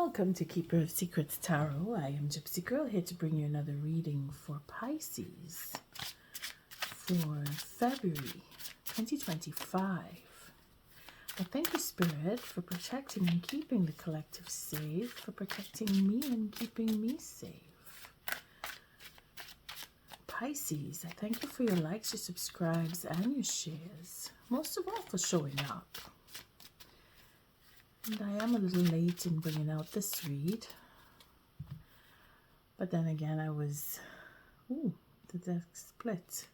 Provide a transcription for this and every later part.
Welcome to Keeper of Secrets Tarot. I am Gypsy Girl, here to bring you another reading for Pisces for February 2025. I thank you, Spirit, for protecting and keeping the collective safe, for protecting me and keeping me safe. Pisces, I thank you for your likes, your subscribes, and your shares. Most of all, for showing up. And I am a little late in bringing out this read. But then again, I was, the deck split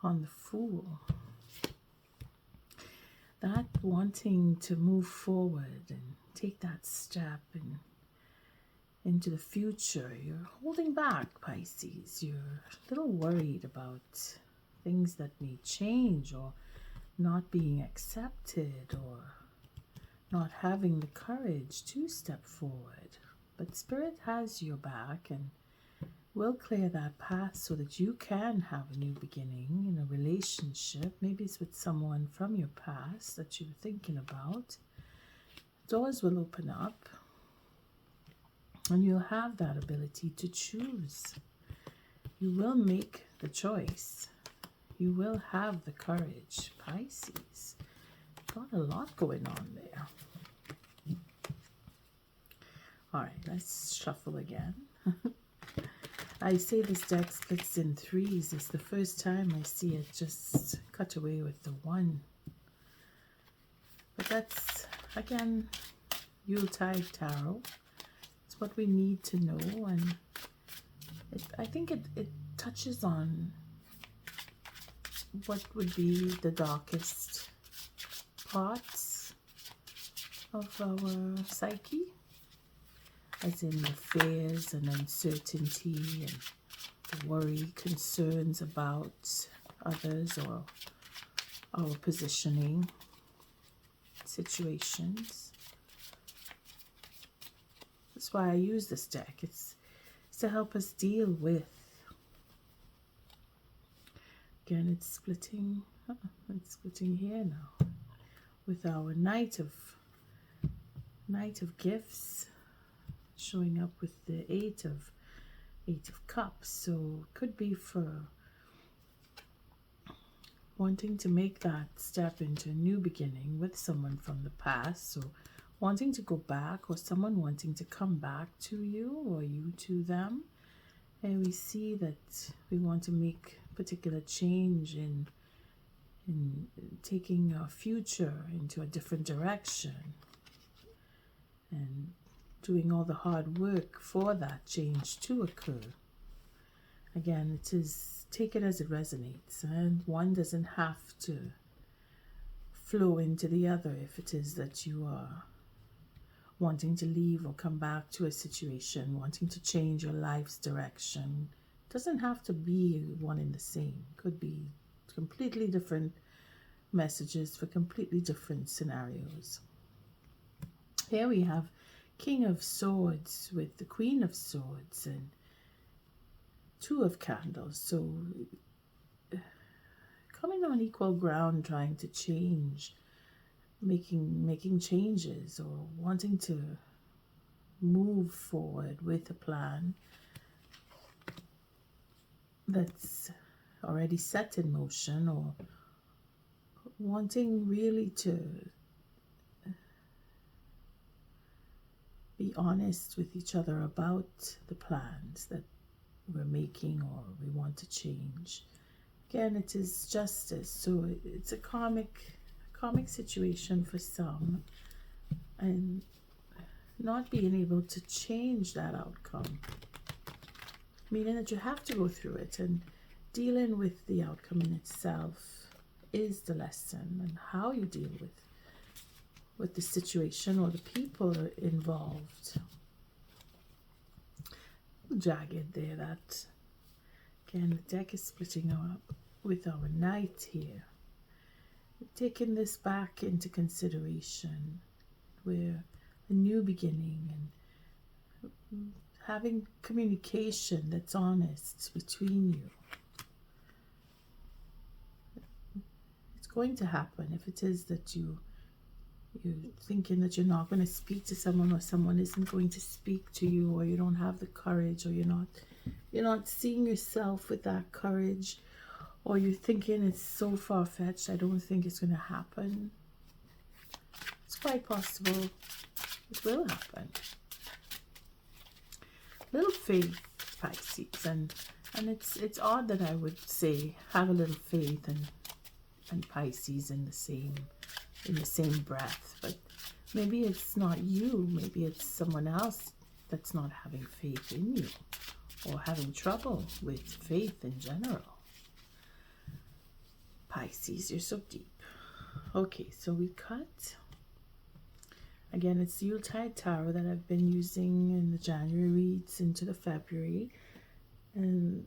on the Fool. That wanting to move forward and take that step into the future. You're holding back, Pisces. You're a little worried about things that may change or not being accepted or not having the courage to step forward. But Spirit has your back and will clear that path so that you can have a new beginning in a relationship. Maybe it's with someone from your past that you're thinking about. Doors will open up and you'll have that ability to choose. You will make the choice. You will have the courage, Pisces. Got a lot going on there. All right, let's shuffle again. I say this deck splits in threes. It's the first time I see it just cut away with the one. But that's, again, Yuletide Tarot. It's what we need to know. And I think it touches on what would be the darkest parts of our psyche, as in the fears and uncertainty and worry, concerns about others or our positioning, situations. That's why I use this deck. It's to help us deal with. Again, it's splitting here now with our Knight of Gifts showing up with the Eight of Cups. So could be for wanting to make that step into a new beginning with someone from the past. So wanting to go back, or someone wanting to come back to you or you to them. And we see that we want to make particular change in taking our future into a different direction and doing all the hard work for that change to occur. Again, it is, take it as it resonates, and one doesn't have to flow into the other. If it is that you are wanting to leave or come back to a situation, wanting to change your life's direction, it doesn't have to be one and the same. It could be completely different messages for completely different scenarios. Here we have King of Swords with the Queen of Swords and Two of Candles. So coming on equal ground, trying to change, making changes, or wanting to move forward with a plan that's already set in motion, or wanting really to be honest with each other about the plans that we're making or we want to change. Again, it is justice, so it's a karmic situation for some, and not being able to change that outcome, meaning that you have to go through it, and dealing with the outcome in itself is the lesson, and how you deal with the situation or the people involved. Jagged there. That again, the deck is splitting up with our Knight here. Taking this back into consideration, where a new beginning and having communication that's honest between you. It's going to happen if it is that you You're thinking that you're not going to speak to someone, or someone isn't going to speak to you, or you don't have the courage, or you're not seeing yourself with that courage, or you're thinking it's so far-fetched, I don't think it's going to happen. It's quite possible it will happen. Little faith, Pisces, and it's odd that I would say have a little faith and Pisces in the same breath, but maybe it's not you, maybe it's someone else that's not having faith in you, or having trouble with faith in general. Pisces, you're so deep. Okay, so we cut. Again, it's the Yuletide Tarot that I've been using in the January reads into the February. And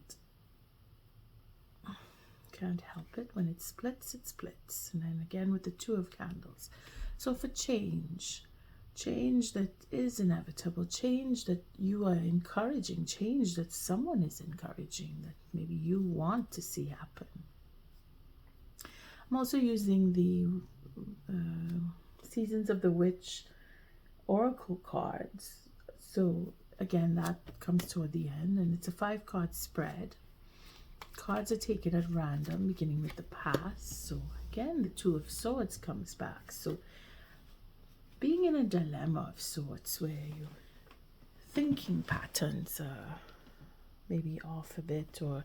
can't help it. When it splits, it splits. And then again with the Two of Candles. So for change that is inevitable, change that you are encouraging, change that someone is encouraging, that maybe you want to see happen. I'm also using the Seasons of the Witch Oracle cards. So again, that comes toward the end, and it's a 5-card spread. Cards are taken at random, beginning with the past. So again, the Two of Swords comes back. So being in a dilemma of sorts, where your thinking patterns are maybe off a bit, or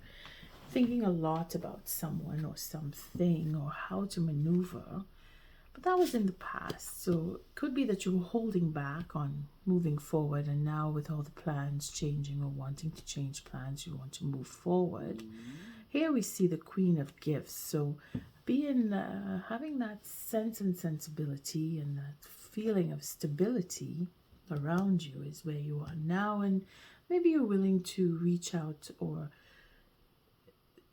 thinking a lot about someone or something, or how to maneuver. But that was in the past, so it could be that you were holding back on moving forward, and now with all the plans changing, or wanting to change plans, you want to move forward. Here we see the Queen of Gifts, so having that sense and sensibility and that feeling of stability around you is where you are now, and maybe you're willing to reach out, or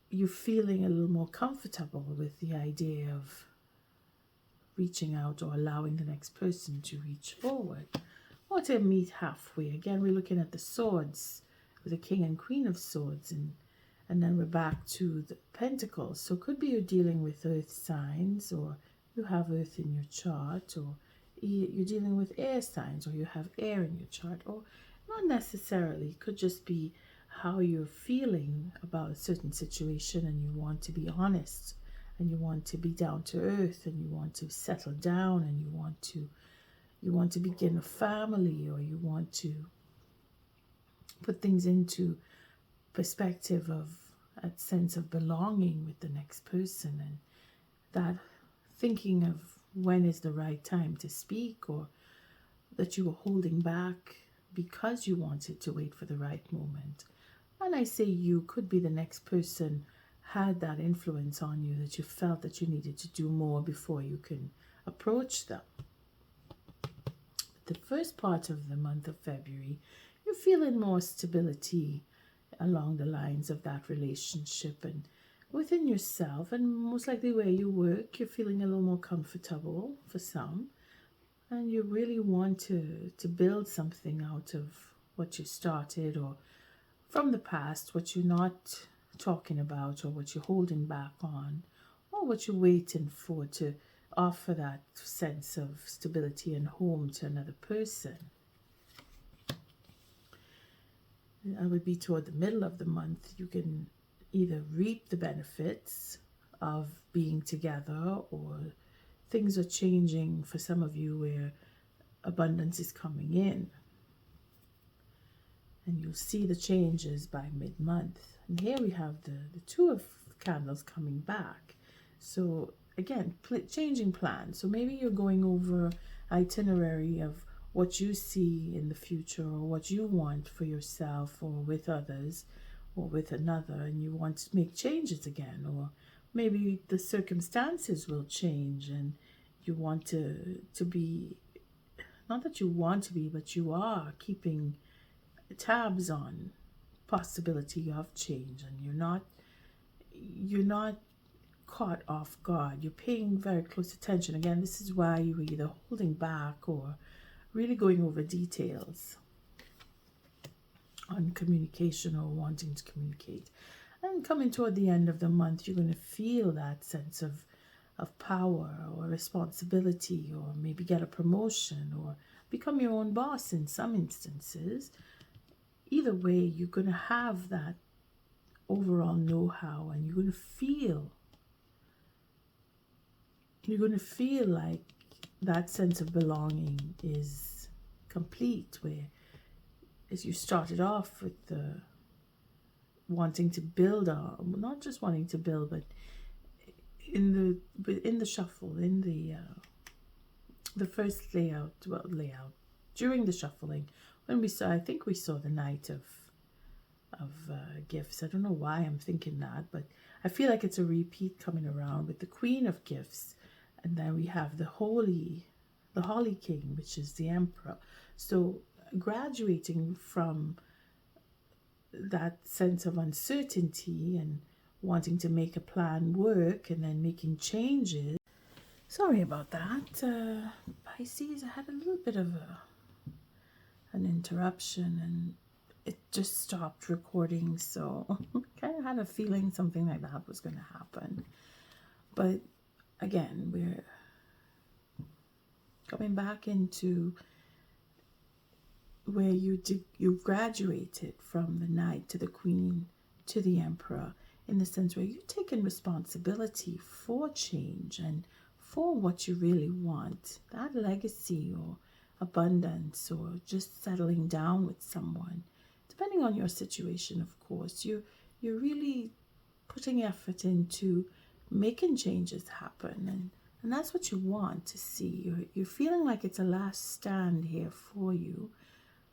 you're feeling a little more comfortable with the idea of reaching out, or allowing the next person to reach forward, or to meet halfway. Again, we're looking at the swords with the King and Queen of Swords, and then we're back to the Pentacles. So it could be you're dealing with earth signs, or you have earth in your chart, or you're dealing with air signs, or you have air in your chart, or not necessarily. It could just be how you're feeling about a certain situation, and you want to be honest, and you want to be down to earth, and you want to settle down, and you want to begin a family, or you want to put things into perspective of a sense of belonging with the next person, and that thinking of when is the right time to speak, or that you were holding back because you wanted to wait for the right moment. And I say you, could be the next person had that influence on you, that you felt that you needed to do more before you can approach them. The first part of the month of February, you're feeling more stability along the lines of that relationship and within yourself, and most likely where you work, you're feeling a little more comfortable for some, and you really want to build something out of what you started, or from the past, what you're not talking about, or what you're holding back on, or what you're waiting for to offer that sense of stability and home to another person. I would be toward the middle of the month. You can either reap the benefits of being together, or things are changing for some of you where abundance is coming in. And you'll see the changes by mid-month. And here we have the Two of Candles coming back. So again, changing plans. So maybe you're going over itinerary of what you see in the future, or what you want for yourself, or with others, or with another, and you want to make changes again. Or maybe the circumstances will change, and you want to be, not that you want to be, but you are keeping tabs on possibility of change, and you're not caught off guard. You're paying very close attention. Again, this is why you're either holding back, or really going over details on communication, or wanting to communicate. And coming toward the end of the month, you're going to feel that sense of of power or responsibility, or maybe get a promotion or become your own boss in some instances. Either way, you're going to have that overall know-how, and you're going to feel like that sense of belonging is complete, where as you started off with the wanting to build, not just wanting to build, but in the shuffle, in the first layout during the shuffling, when I think we saw the Knight of Gifts. I don't know why I'm thinking that, but I feel like it's a repeat coming around with the Queen of Gifts, and then we have the Holly King, which is the Emperor. So graduating from that sense of uncertainty and wanting to make a plan work, and then making changes. Sorry about that, Pisces. I had a little bit of an interruption, and it just stopped recording, so kind of had a feeling something like that was going to happen. But again, we're coming back into where you graduated from the Knight to the Queen to the Emperor, in the sense where you're taking responsibility for change and for what you really want, that legacy or abundance, or just settling down with someone, depending on your situation, of course. You're really putting effort into making changes happen, and that's what you want to see. You're feeling like it's a last stand here for you,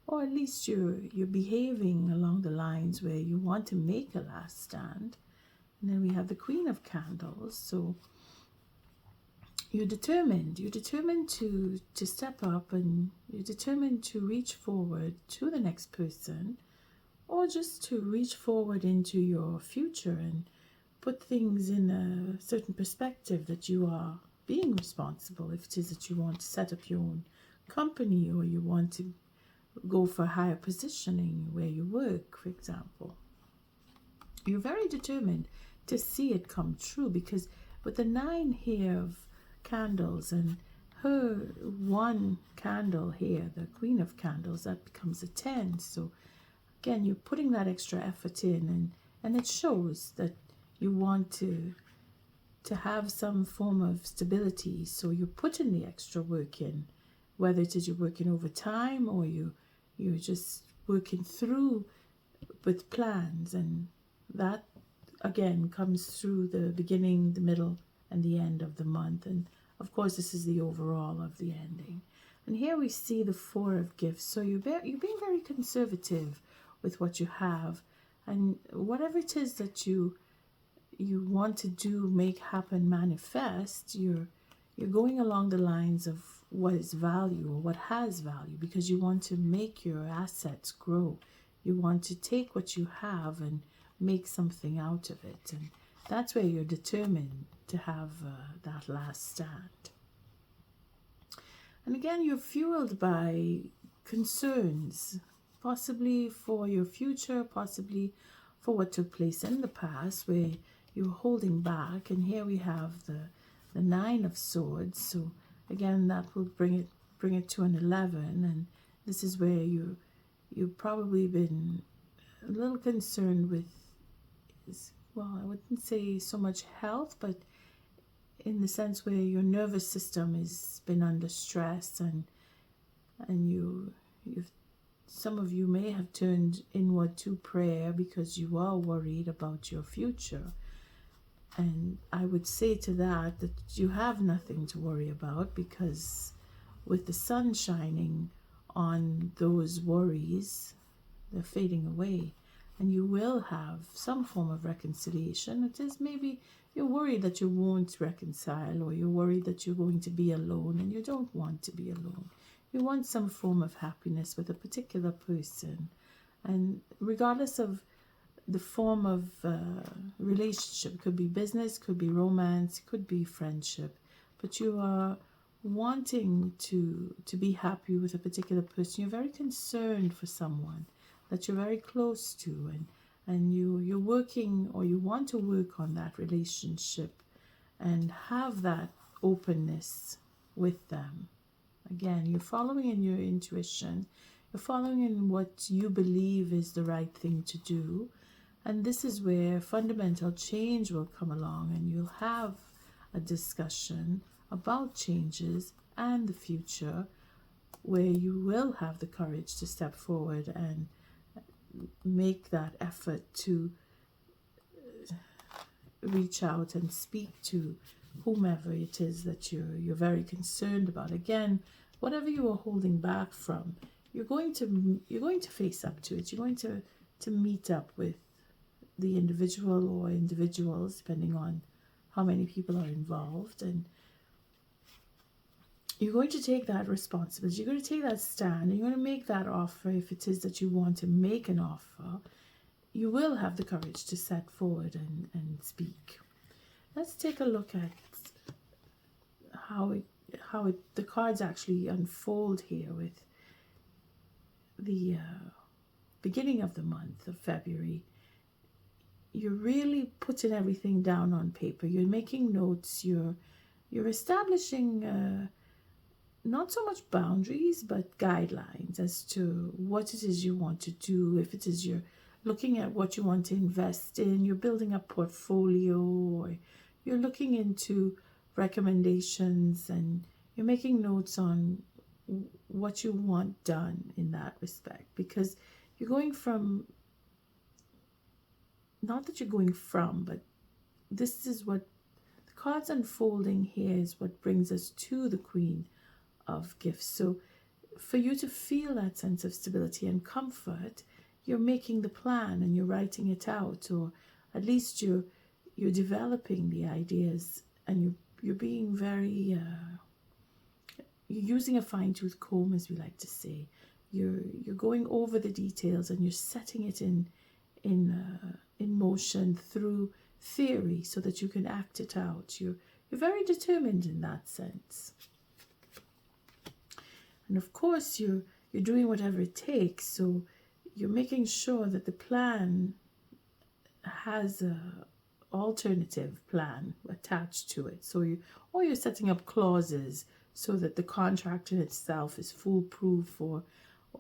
or at least you're behaving along the lines where you want to make a last stand. And then we have the Queen of Candles. So you're determined to step up, and you're determined to reach forward to the next person, or just to reach forward into your future and put things in a certain perspective, that you are being responsible. If it is that you want to set up your own company, or you want to go for higher positioning where you work, for example, you're very determined to see it come true, because with the 9 here of candles and her 1 candle here, the Queen of Candles, that becomes a 10. So again, you're putting that extra effort in, and it shows that you want to have some form of stability. So you're putting the extra work in, whether it is you're working overtime, or you're just working through with plans, and that again comes through the beginning, the middle, and the end of the month. And of course, this is the overall of the ending. And here we see the 4 of Gifts. So you're being very conservative with what you have, and whatever it is that you want to do, make happen, manifest, you're going along the lines of what is value, or what has value, because you want to make your assets grow. You want to take what you have and make something out of it, and that's where you're determined to have that last stand. And again, you're fueled by concerns, possibly for your future, possibly for what took place in the past, where you're holding back. And here we have the 9 of Swords. So again, that will bring it to an 11, and this is where you've probably been a little concerned with, well, I wouldn't say so much health, but in the sense where your nervous system has been under stress, and some of you may have turned inward to prayer because you are worried about your future. And I would say to that you have nothing to worry about, because with the sun shining on those worries, they're fading away, and you will have some form of reconciliation. It is maybe you're worried that you won't reconcile, or you're worried that you're going to be alone, and you don't want to be alone. You want some form of happiness with a particular person, and regardless of the form of relationship, it could be business, could be romance, could be friendship, but you are wanting to be happy with a particular person. You're very concerned for someone that you're very close to, and you're working, or you want to work on that relationship and have that openness with them. Again, you're following in your intuition, you're following in what you believe is the right thing to do, and this is where fundamental change will come along, and you'll have a discussion about changes and the future, where you will have the courage to step forward and make that effort to reach out and speak to whomever it is that you're very concerned about. Again, whatever you are holding back from, you're going to face up to it. You're going to meet up with the individual or individuals, depending on how many people are involved, and you're going to take that responsibility. You're going to take that stand, and you're going to make that offer. If it is that you want to make an offer, you will have the courage to set forward and speak. Let's take a look at how the cards actually unfold here with the beginning of the month of February. You're really putting everything down on paper. You're making notes. You're establishing not so much boundaries, but guidelines as to what it is you want to do. If it is you're looking at what you want to invest in, you're building a portfolio, or you're looking into recommendations, and you're making notes on what you want done in that respect, because you're going from, not that you're going from, but this is what the cards unfolding here is what brings us to the Queen of Gifts. So for you to feel that sense of stability and comfort, you're making the plan and you're writing it out, or at least you're developing the ideas, and you're being very you're using a fine-tooth comb, as we like to say. You're going over the details, and you're setting it in motion through theory so that you can act it out. You're very determined in that sense. And of course, you're doing whatever it takes. So you're making sure that the plan has a alternative plan attached to it. So you're setting up clauses so that the contract in itself is foolproof, or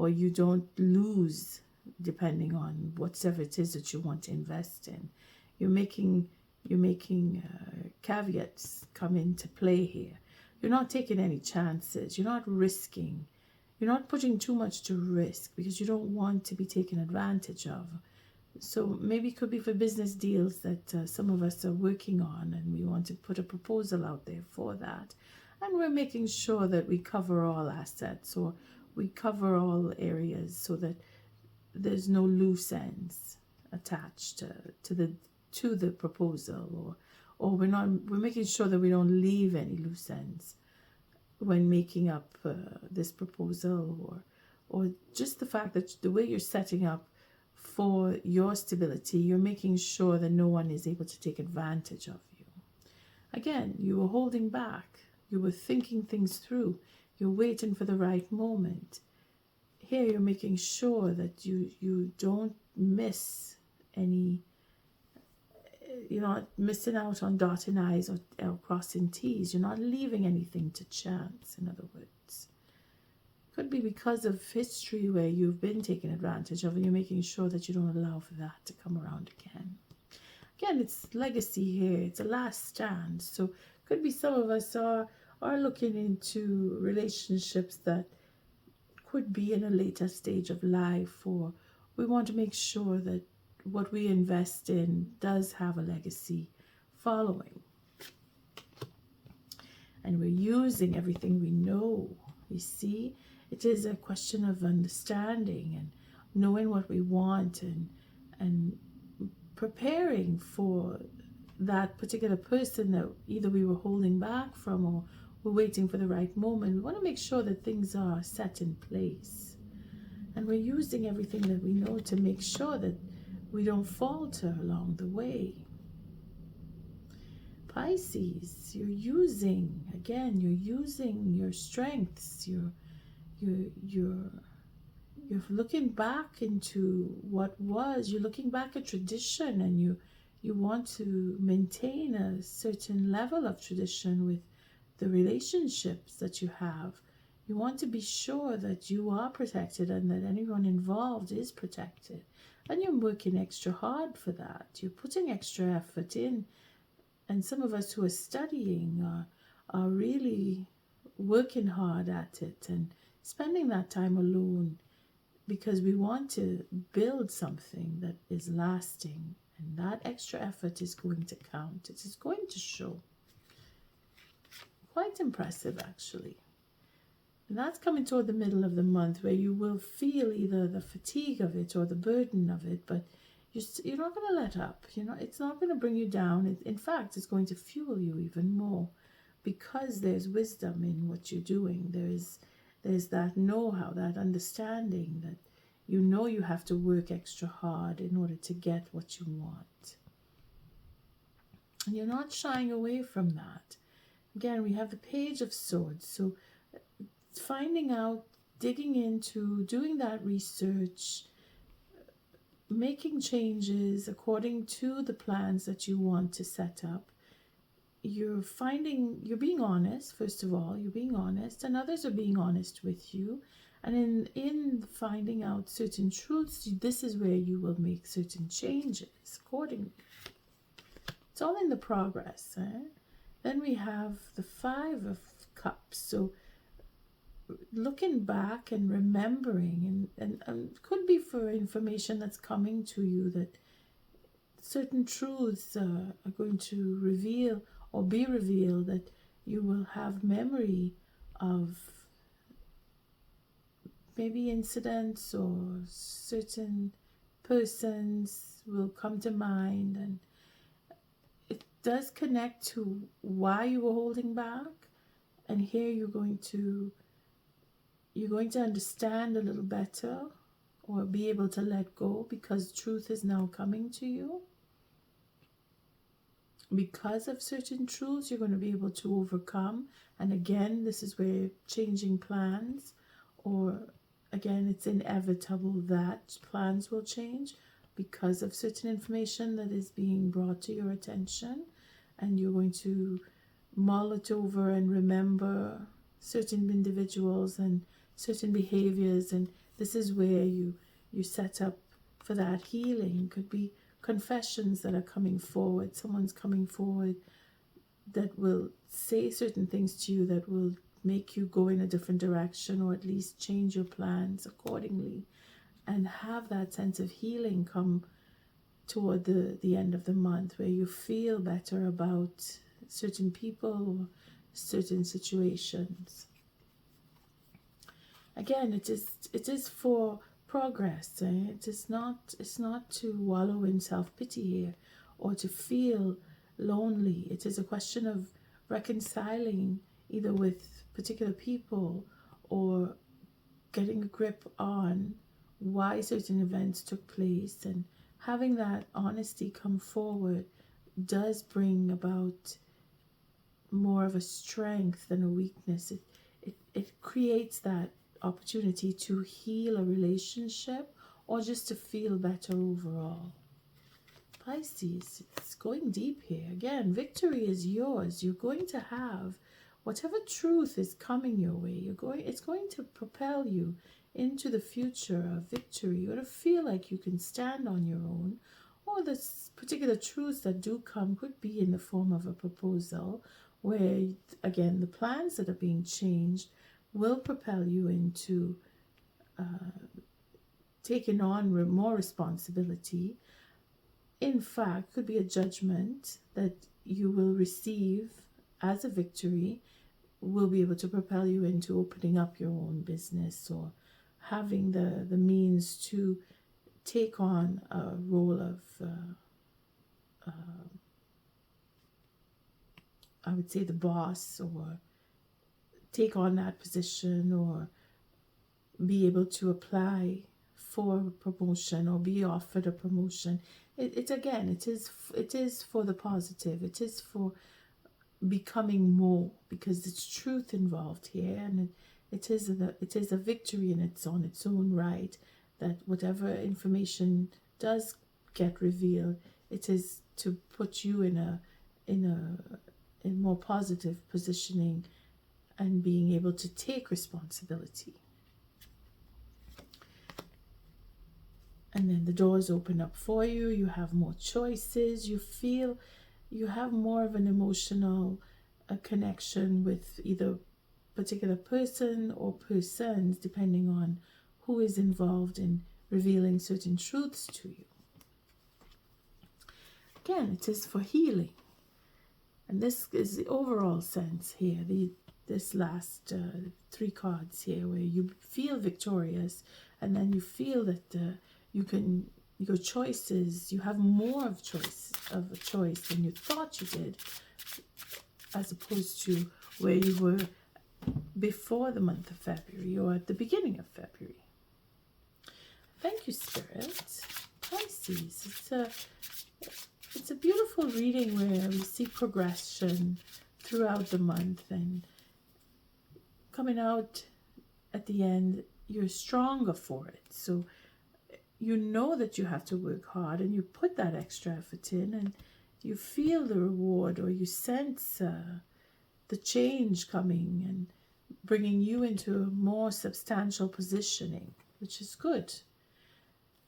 you don't lose depending on whatever it is that you want to invest in. You're making caveats come into play here. You're not taking any chances. You're not risking. You're not putting too much to risk, because you don't want to be taken advantage of. So maybe it could be for business deals that some of us are working on, and we want to put a proposal out there for that. And we're making sure that we cover all assets, or we cover all areas, so that there's no loose ends attached to the proposal, or we're making sure that we don't leave any loose ends when making up this proposal, or just the fact that the way you're setting up for your stability, you're making sure that no one is able to take advantage of you. Again, you were holding back. You were thinking things through. You're waiting for the right moment. Here you're making sure that you don't miss any, you're not missing out on dotting I's or crossing T's. You're not leaving anything to chance, in other words. Could be because of history where you've been taken advantage of, and you're making sure that you don't allow for that to come around again. Again, it's legacy here. It's a last stand. So could be some of us are looking into relationships that could be in a later stage of life, or we want to make sure that what we invest in does have a legacy following. And we're using everything we know. You see, it is a question of understanding and knowing what we want, and preparing for that particular person that either we were holding back from, or we're waiting for the right moment. We want to make sure that things are set in place. And we're using everything that we know to make sure that we don't falter along the way. Pisces, you're using your strengths. You're looking back into what was. You're looking back at tradition, and You want to maintain a certain level of tradition with the relationships that you have. You want to be sure that you are protected and that anyone involved is protected. And you're working extra hard for that. You're putting extra effort in. And some of us who are studying are really working hard at it and spending that time alone, because we want to build something that is lasting, and that extra effort is going to count. It is going to show. Quite impressive, actually. And that's coming toward the middle of the month, where you will feel either the fatigue of it or the burden of it, but you're not going to let up. It's not going to bring you down. In fact, it's going to fuel you even more, because there's wisdom in what you're doing. There's that know-how, that understanding that you have to work extra hard in order to get what you want. And you're not shying away from that. Again, we have the Page of Swords. So finding out, digging into, doing that research, making changes according to the plans that you want to set up. You're being honest. First of all, you're being honest, and others are being honest with you. And in finding out certain truths, this is where you will make certain changes accordingly. It's all in the progress. Then we have the Five of Cups. So looking back and remembering, and could be for information that's coming to you, that certain truths are going to reveal or be revealed, that you will have memory of maybe incidents, or certain persons will come to mind, and it does connect to why you were holding back. And here you're going to understand a little better, or be able to let go, because truth is now coming to you. Because of certain truths, you're going to be able to overcome. And again, this is where changing plans, or again, it's inevitable that plans will change because of certain information that is being brought to your attention, and you're going to mull it over and remember certain individuals and certain behaviors. And this is where you set up for that healing. Could be confessions that are coming forward. Someone's coming forward that will say certain things to you that will make you go in a different direction, or at least change your plans accordingly, and have that sense of healing come toward the end of the month, where you feel better about certain people or certain situations. Again, it is for progress. It's not to wallow in self-pity here, or to feel lonely. It is a question of reconciling either with particular people, or getting a grip on why certain events took place, and having that honesty come forward does bring about more of a strength than a weakness. It creates that opportunity to heal a relationship, or just to feel better overall. Pisces, it's going deep here. Again, victory is yours. You're going to have whatever truth is coming your way. It's going to propel you into the future of victory. You're going to feel like you can stand on your own, or the particular truths that do come could be in the form of a proposal, where again the plans that are being changed will propel you into taking on more responsibility. In fact, could be a judgment that you will receive as a victory, will be able to propel you into opening up your own business, or having the means to take on a role of I would say the boss, or take on that position, or be able to apply for a promotion, or be offered a promotion. It is for the positive. It is for becoming more, because there's truth involved here, and it is a victory, and it's on its own right, that whatever information does get revealed it is to put you in more positive positioning and being able to take responsibility. And then the doors open up for you. You have more choices. You feel you have more of an emotional connection with either particular person or persons, depending on who is involved in revealing certain truths to you. Again, it is for healing. And this is the overall sense here. This last 3 cards here, where you feel victorious, and then you feel that your choices, you have more of a choice than you thought you did, as opposed to where you were before the month of February or at the beginning of February. Thank you, Spirit. Pisces, it's a beautiful reading where we see progression throughout the month, and coming out at the end, you're stronger for it. So you know that you have to work hard, and you put that extra effort in, and you feel the reward, or you sense the change coming and bringing you into a more substantial positioning, which is good.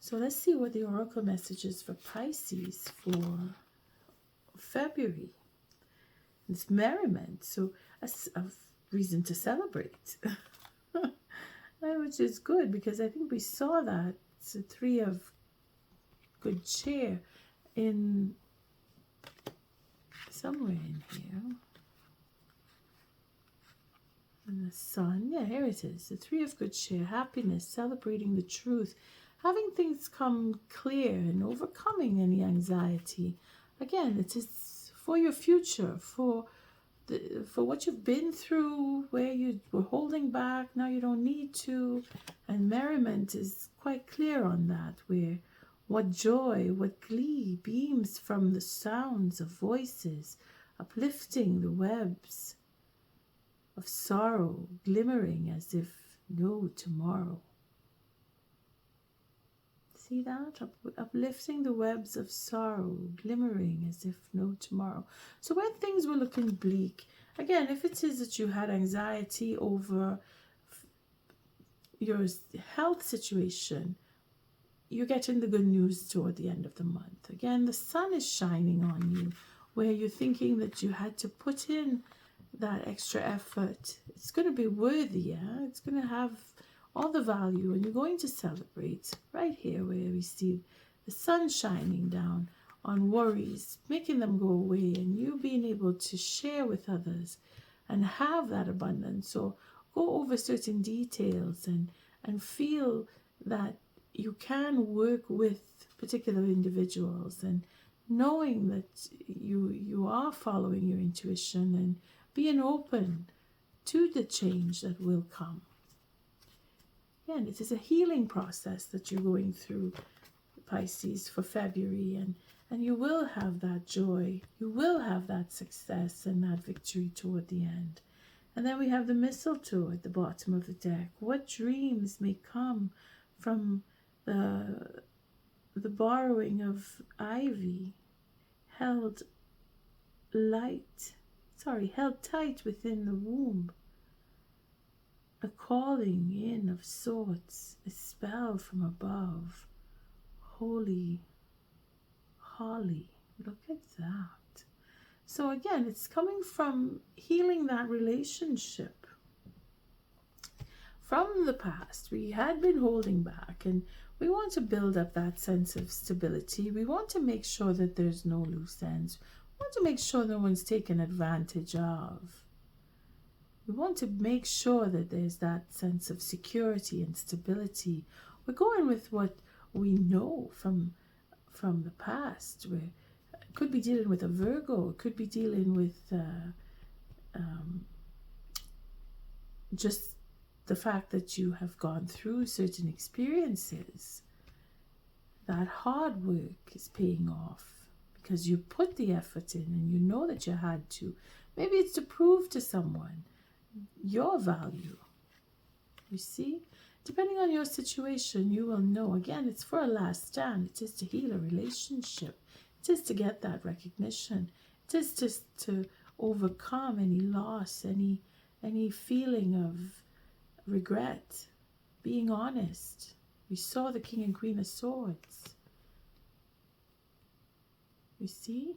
So let's see what the oracle message is for Pisces for February. It's merriment, so a reason to celebrate, which is good, because I think we saw that. It's a 3 of good cheer in somewhere in here. And the sun, yeah, here it is. The 3 of good cheer, happiness, celebrating the truth, having things come clear and overcoming any anxiety. Again, it is for your future, for what you've been through, where you were holding back, now you don't need to. And merriment is quite clear on that, where what joy, what glee beams from the sounds of voices, uplifting the webs of sorrow, glimmering as if no tomorrow. See that? Uplifting the webs of sorrow, glimmering as if no tomorrow. So when things were looking bleak, again, if it is that you had anxiety over your health situation, you're getting the good news toward the end of the month. Again, the sun is shining on you, where you're thinking that you had to put in that extra effort. It's going to be worthy, yeah? It's going to have all the value, and you're going to celebrate right here, where we see the sun shining down on worries, making them go away, and you being able to share with others and have that abundance. So go over certain details and feel that you can work with particular individuals, and knowing that you are following your intuition and being open to the change that will come. Again, it is a healing process that you're going through, Pisces, for February, and you will have that joy, you will have that success and that victory toward the end. And then we have the mistletoe at the bottom of the deck. What dreams may come from the borrowing of ivy held tight within the womb. A calling in of sorts, a spell from above. Holy holly, look at that. So again, it's coming from healing that relationship from the past. We had been holding back, and we want to build up that sense of stability. We want to make sure that there's no loose ends. We want to make sure no one's taken advantage of. We want to make sure that there's that sense of security and stability. We're going with what we know from the past. We could be dealing with a Virgo. It could be dealing with just the fact that you have gone through certain experiences. That hard work is paying off because you put the effort in and you know that you had to. Maybe it's to prove to someone your value. You see, depending on your situation, you will know. Again, it's for a last stand. It is to heal a relationship. It is to get that recognition. It is just to overcome any loss, any feeling of regret, being honest. We saw the King and Queen of Swords. You see?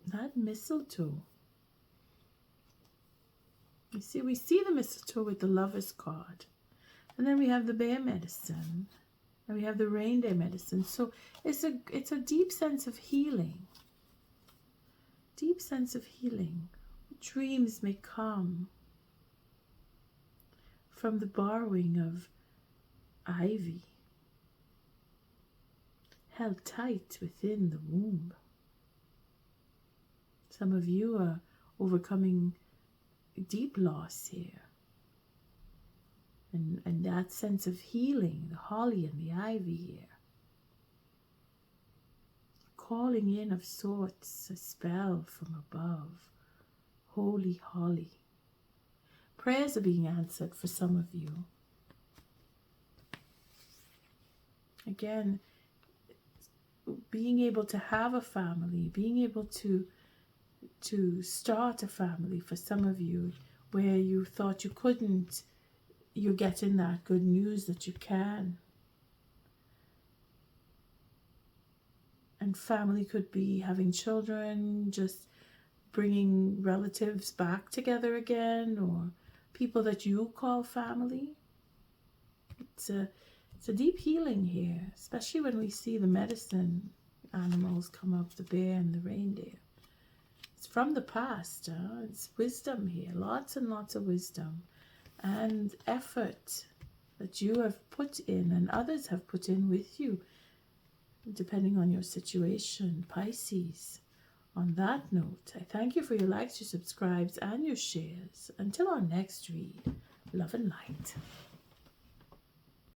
That mistletoe. You see, we see the mistletoe with the Lover's card. And then we have the bear medicine. And we have the reindeer medicine. So it's a deep sense of healing. Deep sense of healing. Dreams may come from the borrowing of ivy held tight within the womb. Some of you are overcoming deep loss here. And that sense of healing, the holly and the ivy here. Calling in of sorts, a spell from above. Holy holly. Prayers are being answered for some of you. Again, being able to have a family, being able to start a family for some of you, where you thought you couldn't, you're getting that good news that you can. And family could be having children, just bringing relatives back together again, or people that you call family. It's a deep healing here, especially when we see the medicine animals come up, the bear and the reindeer. It's from the past. It's wisdom here, lots and lots of wisdom and effort that you have put in and others have put in with you, depending on your situation, Pisces. On that note, I thank you for your likes, your subscribes, and your shares. Until our next read, love and light.